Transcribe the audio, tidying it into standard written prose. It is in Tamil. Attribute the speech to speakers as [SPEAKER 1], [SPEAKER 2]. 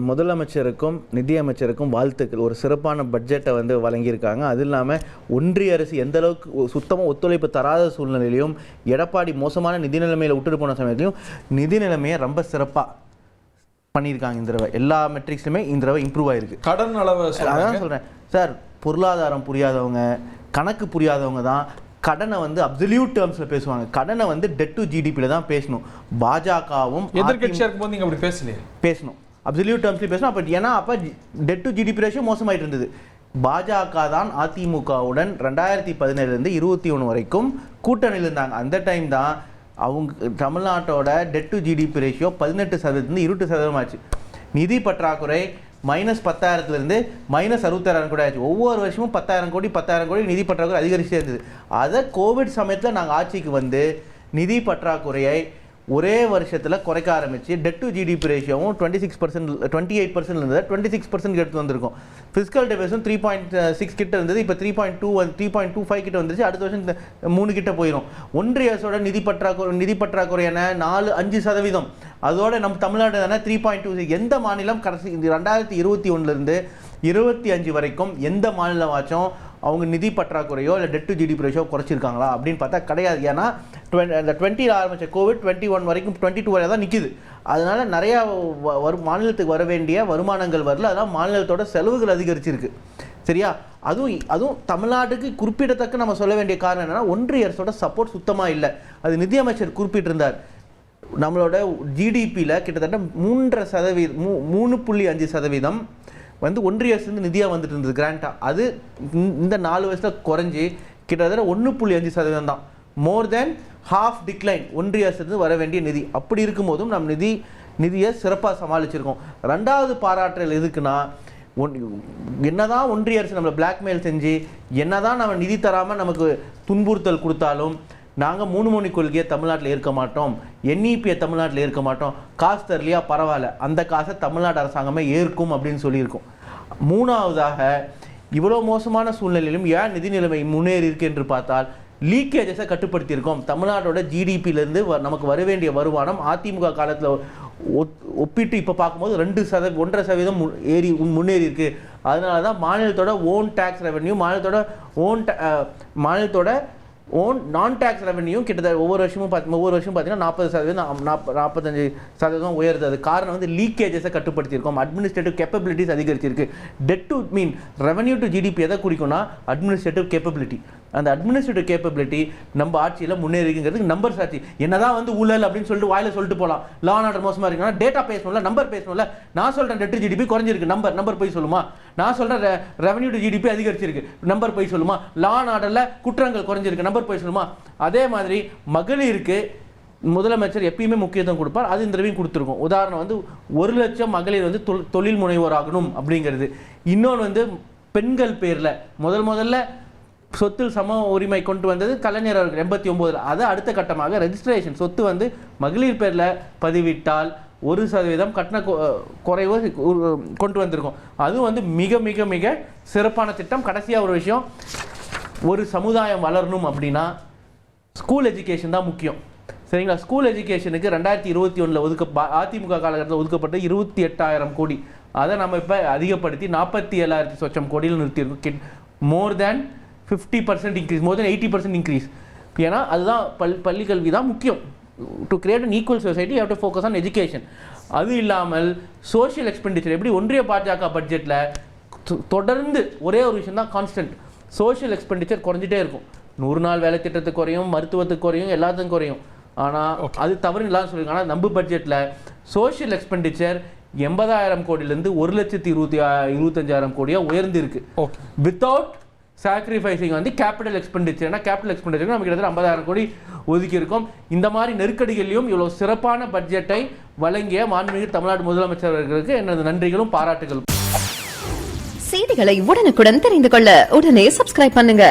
[SPEAKER 1] முதலமைச்சருக்கும் நிதியமைச்சருக்கும் வாழ்த்துக்கள். ஒரு சிறப்பான பட்ஜெட்டை வந்து வழங்கியிருக்காங்க. அது இல்லாமல் ஒன்றிய அரசு எந்த அளவுக்கு சுத்தமாக ஒத்துழைப்பு தராத சூழ்நிலையிலையும் எடப்பாடி மோசமான நிதி நிலைமையில் விட்டுட்டு போன சமயத்திலையும் நிதி நிலைமையை ரொம்ப சிறப்பாக பண்ணியிருக்காங்க. இந்த தடவை எல்லா மெட்ரிக்ஸ்லையுமே இந்த தடவை இம்ப்ரூவ் ஆகிருக்கு.
[SPEAKER 2] கடன் அளவு
[SPEAKER 1] அதான் சொல்கிறேன் சார், பொருளாதாரம் புரியாதவங்க, கணக்கு புரியாதவங்க தான் கடனை வந்து அப்சல்யூட் டேர்ம்ஸில் பேசுவாங்க. கடனை வந்து டெட் டு ஜிடிபியில் தான் பேசணும். பாஜகவும்
[SPEAKER 2] எதிர்கட்சியாக இருக்கும்போது நீங்கள் அப்படி பேசணும்,
[SPEAKER 1] அப்சல்யூட் டேர்ம்ஸ்லேயும் பேசணும். அப்போ ஏன்னா அப்போ டெட் டு ஜிடிபி ரேஷியோ மோசமாயிட்டு இருந்தது. பாஜக தான் அதிமுகவுடன் 2017 21 வரைக்கும் கூட்டணியில் இருந்தாங்க. அந்த டைம் தான் அவங்க தமிழ்நாட்டோட டெட் டு ஜிடிபி ரேஷியோ 18% 20% ஆச்சு. நிதி பற்றாக்குறை -10,000 -66,000 கோடி ஆச்சு. ஒவ்வொரு வருஷமும் 10,000 கோடி நிதி பற்றாக்குறை அதிகரிச்சே இருந்தது. அதை கோவிட் சமயத்தில் நாங்கள் ஆட்சிக்கு வந்து நிதி பற்றாக்குறையை ஒரே வருஷத்தில் குறைக்க ஆரம்பிச்சு டெட் டு ஜிடிபி ரேஷியோவும் 28% இருந்தது, 26% எடுத்து வந்திருக்கோம். ஃபிஸ்கல் டெபிசிட்டும் 3.6 கிட்ட இருந்தது, இப்போ 3.25 கிட்ட வந்துருச்சு. அடுத்த வருஷம் 3 கிட்ட போயிடும். ஒன்றிய அரசோட நிதி பற்றாக்குறையான 4-5%. அதோட நம்ம தமிழ்நாடு தானே 3.26. எந்த மாநிலம் கடைசி 2021 25 வரைக்கும் எந்த மாநிலமாச்சும் அவங்க நிதி பற்றாக்குறையோ இல்லை டெட் டு ஜிடிபி ரேஷியோ குறைச்சிருக்காங்களா அப்படின்னு பார்த்தா கிடையாது. ஏன்னா இந்த 20 ஆரம்பித்த கோவிட் 21 வரைக்கும் 22 வரை தான் நிற்கிது. அதனால நிறையா மாநிலத்துக்கு வர வேண்டிய வருமானங்கள் வரல. அதனால் மாநிலத்தோட செலவுகள் அதிகரிச்சிருக்கு. சரியா? அதுவும் தமிழ்நாட்டுக்கு குறிப்பிடத்தக்க நம்ம சொல்ல வேண்டிய காரணம் என்னன்னா, ஒன்றிய அரசோட சப்போர்ட் சுத்தமாக இல்லை. அது நிதியமைச்சர் குறிப்பிட்டிருந்தார். நம்மளோட ஜிடிபியில் கிட்டத்தட்ட 3.5% வந்து ஒன்றிய அரசு நிதியாக வந்துட்டு இருந்தது கிராண்டாக. அது இந்த 4 வருஷத்தில் குறைஞ்சி கிட்டத்தட்ட 1.5% தான். மோர் தென் ஹாஃப் டிக்ளைன் ஒன்றிய அரசு வர வேண்டிய நிதி. அப்படி இருக்கும்போதும் நம்ம நிதியை சிறப்பாக சமாளிச்சிருக்கோம். ரெண்டாவது பாராட்டுதல் எதுக்குன்னா, என்னதான் ஒன்றிய அரசு நம்மளை பிளாக்மெயில் செஞ்சு என்னதான் நம்ம நிதி தராமல் நமக்கு துன்புறுத்தல் கொடுத்தாலும் நாங்கள் 3 மணி கொள்கையை தமிழ்நாட்டில் ஏற்க மாட்டோம், NEP-யை தமிழ்நாட்டில் ஏற்க மாட்டோம், காசு தரலையா பரவாயில்ல, அந்த காசை தமிழ்நாடு அரசாங்கமே ஏற்கும் அப்படின்னு சொல்லியிருக்கோம். மூணாவதாக, இவ்வளோ மோசமான சூழ்நிலையிலும் ஏன் நிதி நிலைமை முன்னேறி இருக்கு என்று பார்த்தால் லீக்கேஜஸை கட்டுப்படுத்தியிருக்கோம். தமிழ்நாட்டோட ஜிடிபியிலேருந்து நமக்கு வர வேண்டிய வருமானம் அதிமுக காலத்தில் ஒப்பிட்டு இப்போ பார்க்கும்போது 1.5% முன்னேறி இருக்கு. அதனால தான் மாநிலத்தோட ஓன் டேக்ஸ் ரெவென்யூ, மாநிலத்தோட ஓன் நான் டேக்ஸ் ரெவென்யூ கிட்டத்தட்ட ஒவ்வொரு வருஷமும் பார்த்தீங்கன்னா 40%-45% உயருது. அது காரணம் வந்து லீக்கேஜஸை கட்டுப்படுத்தியிருக்கோம், அட்மினிஸ்ட்ரேட்டிவ் கேப்பபிலிட்டிஸ் அதிகரிச்சிருக்கு. Debt to revenue to GDP எதை குறிக்கும்னா அட்மினிஸ்ட்ரேட்டிவ் கேப்பபிலிட்டி. அந்த அட்மினிஸ்ட்ரேட்டிவ் கேப்பபிலிட்டி நம்ம ஆட்சியில் முன்னேறிங்கிறதுக்கு நம்பர்ஸ் ஆச்சு. என்னதான் வந்து ஊழல் அப்படின்னு சொல்லிட்டு வாயில சொல்லிட்டு போகலாம், லா அண்ட் ஆர்டர் மோசமாக இருக்குன்னா டேட்டா பேசணும்ல, நம்பர் பேசணும்ல. நான் சொல்கிறேன் டெட் டு ஜிடிபி குறைஞ்சிருக்கு, நம்பர் போய் சொல்லுமா? நான் சொல்கிறேன் ரெவென்யூ டு ஜிடிபி அதிகரிச்சிருக்கு, நம்பர் போய் சொல்லுமா? லா அண்ட் ஆர்டரில் குற்றங்கள் குறைஞ்சிருக்கு, நம்பர் போய் சொல்லுமா? அதே மாதிரி மகளிருக்கு முதலமைச்சர் எப்பயுமே முக்கியத்துவம் கொடுப்பார். அது இந்த தடவையும் கொடுத்துருக்கோம். உதாரணம் வந்து 1 லட்சம் மகளிர் வந்து தொழில் முனைவோர் ஆகணும் அப்படிங்கிறது. இன்னொன்று வந்து பெண்கள் பேரில் முதல்ல சொத்தில் சம உரிமை கொண்டு வந்தது கலைஞர் அவர்கள் 89. அதை அடுத்த கட்டமாக ரெஜிஸ்ட்ரேஷன் சொத்து வந்து மகளிர் பேரில் பதிவிட்டால் 1% கட்டண குறைவு கொண்டு வந்திருக்கோம். அது வந்து மிக மிக மிக சிறப்பான திட்டம். கடைசியாக ஒரு விஷயம், ஒரு சமுதாயம் வளரணும் அப்படின்னா ஸ்கூல் எஜுகேஷன் தான் முக்கியம். சரிங்களா? ஸ்கூல் எஜுகேஷனுக்கு 2021 அதிமுக காலகட்டத்தில் ஒதுக்கப்பட்ட 28,000 கோடி. அதை நம்ம இப்போ அதிகப்படுத்தி 47,000 சொச்சம் கோடியில் நிறுத்தியிருக்கோம். மோர் தேன் 50% இன்க்ரீஸ், மோர் தென் 80% இன்க்ரீஸ். ஏன்னா அதுதான் பள்ளி கல்வி தான் முக்கியம். To create an equal society you have to focus on education. அது இல்லாமல் சோஷியல் எக்ஸ்பெண்டிச்சர் எப்படி ஒன்றிய பாஜக பட்ஜெட்டில் தொடர்ந்து ஒரே ஒரு விஷயம் தான் கான்ஸ்டன்ட், சோஷியல் எக்ஸ்பெண்டிச்சர் குறைஞ்சிட்டே இருக்கும். 100 நாள் வேலை திட்டத்துக்கு குறையும், மருத்துவத்துக்கு குறையும், எல்லாத்துக்கும் குறையும். ஆனால் அது தவறு இல்லாமல் சொல்லியிருக்காங்க. ஆனால் நம்ம பட்ஜெட்டில் சோஷியல் எக்ஸ்பெண்டிச்சர் 80,000 கோடியிலேருந்து 1,25,000 கோடியாக உயர்ந்திருக்கு. வித்தவுட் சாக்ரிஃபைசிங் வந்து கேபிட்டல் எக்ஸ்பெண்டிச்சர். கேபிட்டல் எக்ஸ்பெண்டிச்சர் நம்ம கிட்டத்தட்ட 50,000 கோடி ஒதுக்கி இருக்கோம். இந்த மாதிரி நெருக்கடிகளிலும் இவ்வளோ சிறப்பான பட்ஜெட்டை வழங்கிய மாண்புமிகு தமிழ்நாடு முதலமைச்சர்களுக்கு எனது நன்றிகளும் பாராட்டுகளும்.
[SPEAKER 3] செய்திகளை உடனுக்குடன் தெரிந்து கொள்ள உடனே சப்ஸ்கிரைப் பண்ணுங்க.